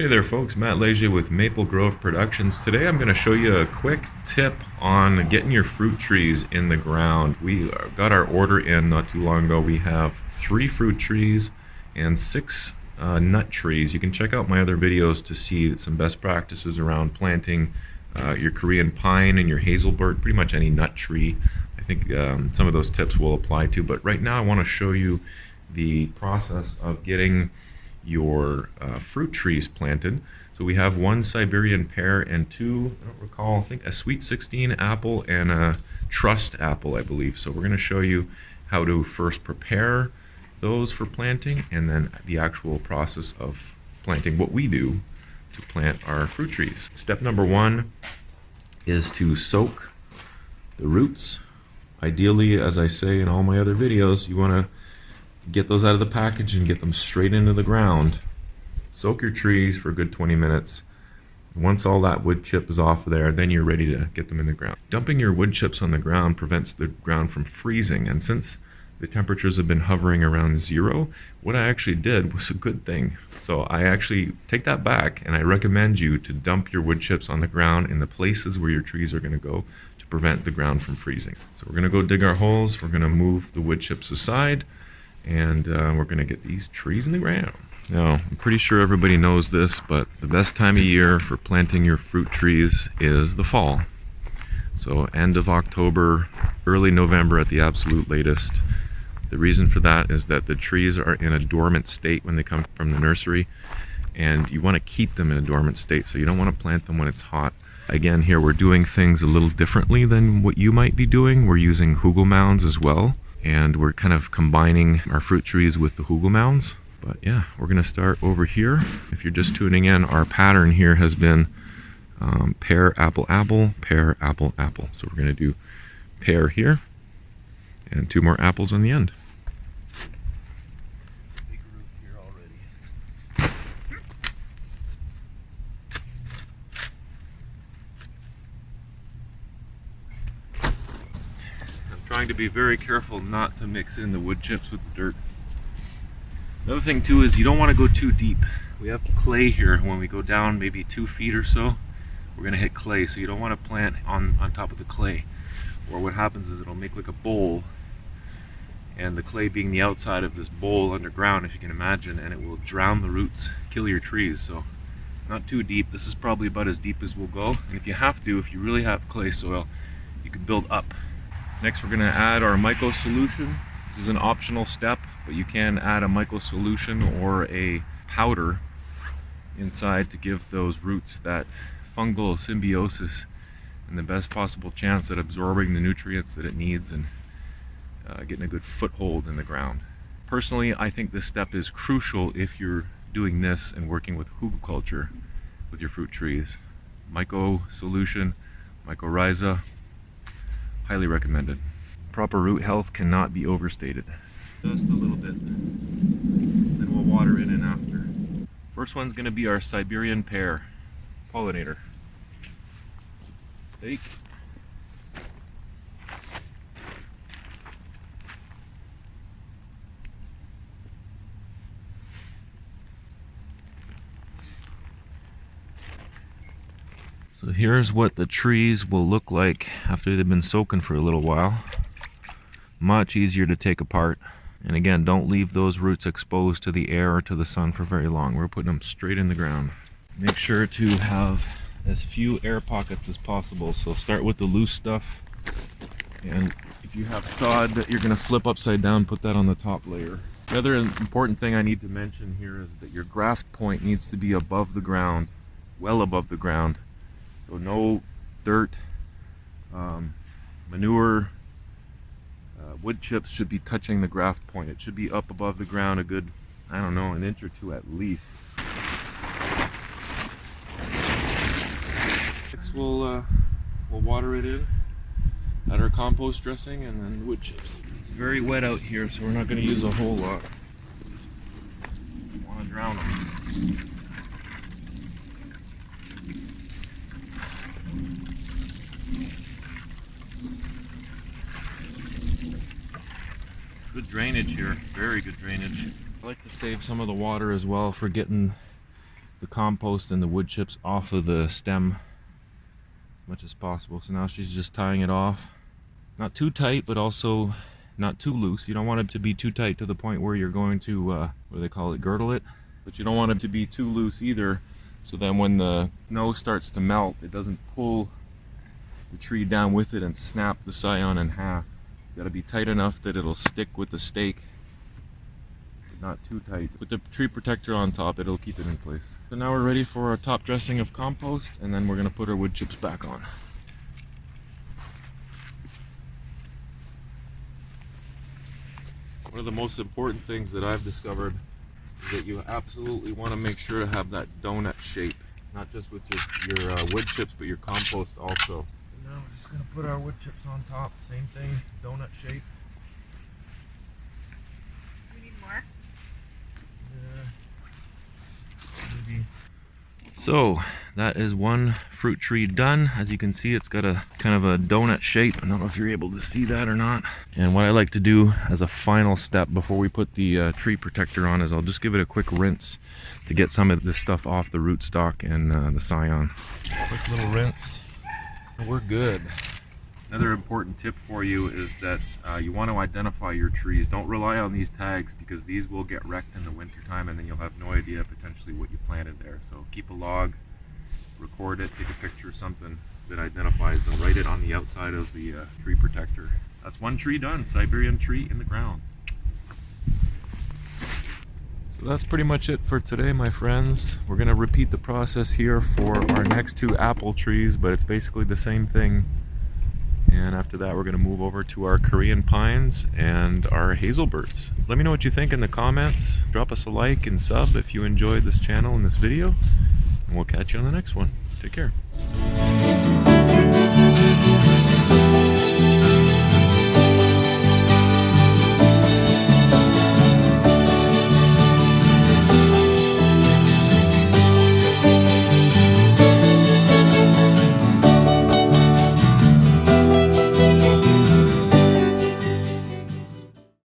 Hey there folks, Matt Leger with Maple Grove Productions. Today I'm going to show you a quick tip on getting your fruit trees in the ground. We got our order in not too long ago. We have 3 fruit trees and 6 nut trees. You can check out my other videos to see some best practices around planting your Korean pine and your hazelbird, pretty much any nut tree. I think some of those tips will apply to, but right now I want to show you the process of getting your fruit trees planted. So we have 1 Siberian pear and 2, I don't recall, I think a sweet 16 apple and a trust apple, I believe. So we're going to show you how to first prepare those for planting and then the actual process of planting, what we do to plant our fruit trees. Step number 1 is to soak the roots. Ideally, as I say in all my other videos, you want to get those out of the package and get them straight into the ground. Soak your trees for a good 20 minutes. Once all that wood chip is off of there, then you're ready to get them in the ground. Dumping your wood chips on the ground prevents the ground from freezing, and since the temperatures have been hovering around 0, what I actually did was a good thing. So I actually take that back, and I recommend you to dump your wood chips on the ground in the places where your trees are going to go to prevent the ground from freezing. So we're going to go dig our holes. We're going to move the wood chips aside, and we're going to get these trees in the ground. Now, I'm pretty sure everybody knows this, but the best time of year for planting your fruit trees is the fall. So end of October, early November at the absolute latest. The reason for that is that the trees are in a dormant state when they come from the nursery, and you want to keep them in a dormant state, so you don't want to plant them when it's hot. Again, here we're doing things a little differently than what you might be doing. We're using hugel mounds as well, and we're kind of combining our fruit trees with the hugel mounds. But yeah, we're going to start over here. If you're just tuning in, our pattern here has been pear, apple, apple, pear, apple, apple. So we're going to do pear here and 2 more apples on the end. Big root here already. I'm trying to be very careful not to mix in the wood chips with the dirt. Another thing too is you don't want to go too deep. We have clay here. When we go down maybe 2 feet or so, we're going to hit clay, so you don't want to plant on top of the clay. Or what happens is it'll make like a bowl, and the clay being the outside of this bowl underground, if you can imagine, and it will drown the roots, kill your trees. So not too deep. This is probably about as deep as we'll go, and if you have to, if you really have clay soil, you can build up. Next we're going to add our myco solution. This is an optional step, but you can add a myco solution or a powder inside to give those roots that fungal symbiosis and the best possible chance at absorbing the nutrients that it needs and getting a good foothold in the ground. Personally, I think this step is crucial if you're doing this and working with hugelculture with your fruit trees. Myco solution, mycorrhiza, highly recommended. Proper root health cannot be overstated. Just a little bit, then we'll water it in after. First one's going to be our Siberian pear pollinator. Take. So here's what the trees will look like after they've been soaking for a little while. Much easier to take apart. And again, don't leave those roots exposed to the air or to the sun for very long. We're putting them straight in the ground. Make sure to have as few air pockets as possible. So start with the loose stuff. And if you have sod that you're going to flip upside down, put that on the top layer. The other important thing I need to mention here is that your graft point needs to be above the ground, well above the ground. So no dirt, manure, wood chips should be touching the graft point. It should be up above the ground a good, I don't know, an inch or 2 at least. Next we'll water it in, add our compost dressing, and then wood chips. It's very wet out here, so we're not going to use a whole lot. Want to drown them. Good drainage here, very good drainage. I like to save some of the water as well for getting the compost and the wood chips off of the stem as much as possible. So now she's just tying it off. Not too tight, but also not too loose. You don't want it to be too tight to the point where you're going to, what do they call it, girdle it? But you don't want it to be too loose either, so then when the snow starts to melt, it doesn't pull the tree down with it and snap the scion in half. It's got to be tight enough that it'll stick with the stake, but not too tight. With the tree protector on top, it'll keep it in place. So now we're ready for our top dressing of compost, and then we're going to put our wood chips back on. One of the most important things that I've discovered is that you absolutely want to make sure to have that donut shape, not just with your wood chips, but your compost also. And now we're just going to put our wood chips on top, same thing, donut shape. We need more? Yeah, maybe. So that is one fruit tree done. As you can see, it's got a kind of a donut shape. I don't know if you're able to see that or not. And what I like to do as a final step before we put the tree protector on is I'll just give it a quick rinse to get some of this stuff off the rootstock and the scion. Quick little rinse. We're good. Another important tip for you is that you want to identify your trees. Don't rely on these tags because these will get wrecked in the wintertime and then you'll have no idea potentially what you planted there. So keep a log, record it, take a picture, something that identifies them. Write it on the outside of the tree protector. That's one tree done, Siberian tree in the ground. So that's pretty much it for today, my friends. We're going to repeat the process here for our next two apple trees, but it's basically the same thing. And after that, we're going to move over to our Korean pines and our hazelbirds. Let me know what you think in the comments. Drop us a like and sub if you enjoyed this channel and this video. And we'll catch you on the next one. Take care.